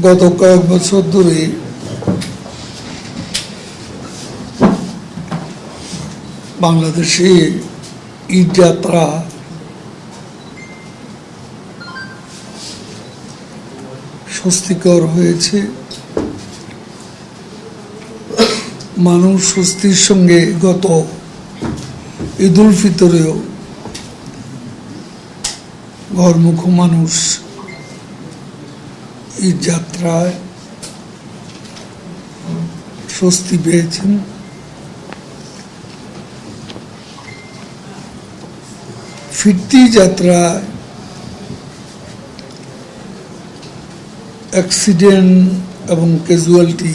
গত কয়েক বছর ধরে বাংলাদেশে ঈদ যাত্রা স্বস্তিকর হয়েছে। মানুষ স্বস্তির সঙ্গে গত ঈদ উল ফিতরেও ঘরমুখ মানুষ ঈদ যাত্রায় স্বস্তি পেয়েছেন। ফিরতি যাত্রায় অ্যাক্সিডেন্ট এবং ক্যাজুয়ালিটি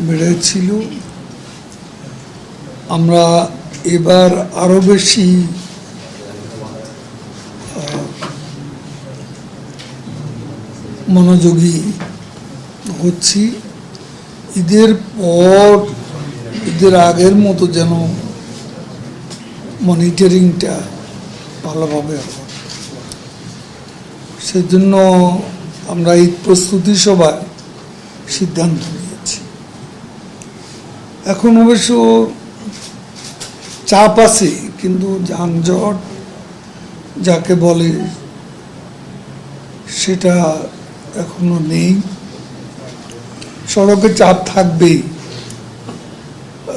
বেড়েছিল। আমরা এবার আরো বেশি মনোযোগী হচ্ছি। ঈদের পর ঈদের আগের মতো যেন মনিটরিংটা ভালোভাবে হবে, সেজন্য আমরা ঈদ প্রস্তুতি সভায় সিদ্ধান্ত নিয়েছি। এখন অবশ্য চাপ আছে, কিন্তু যানজট যাকে বলে সেটা এখনো নেই। সড়কে চাপ থাকবেই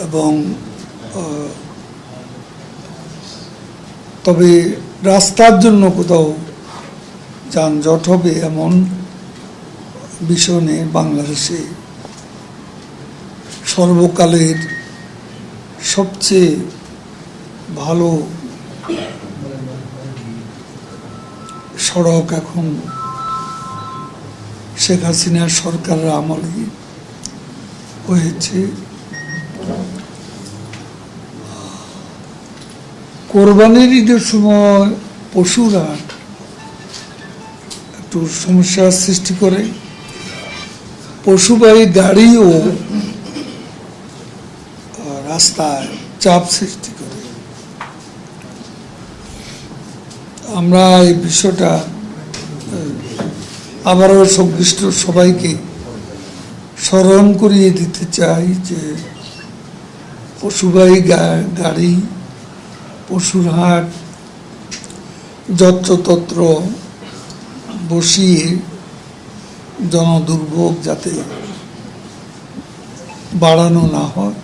এবং তবে রাস্তার জন্য কোথাও যানজট হবে এমন বিষয় নেই। বাংলাদেশে সর্বকালের সবচেয়ে ভালো সড়ক এখন শেখ হাসিনার সরকারের আমলে হয়েছে। কোরবানির ঈদের সময় পশুরা একটু সমস্যার সৃষ্টি করে, পশুবাহী গাড়িও রাস্তায় চাপ সৃষ্টি করে। আমরা এই বিষয়টা আবারও সংশ্লিষ্ট সবাইকে স্মরণ করিয়ে দিতে চাই যে পশুবাহী গাড়ি, পশুর হাট যত্রতত্র বসিয়ে জনদুর্ভোগ যাতে বাড়ানো না হয়।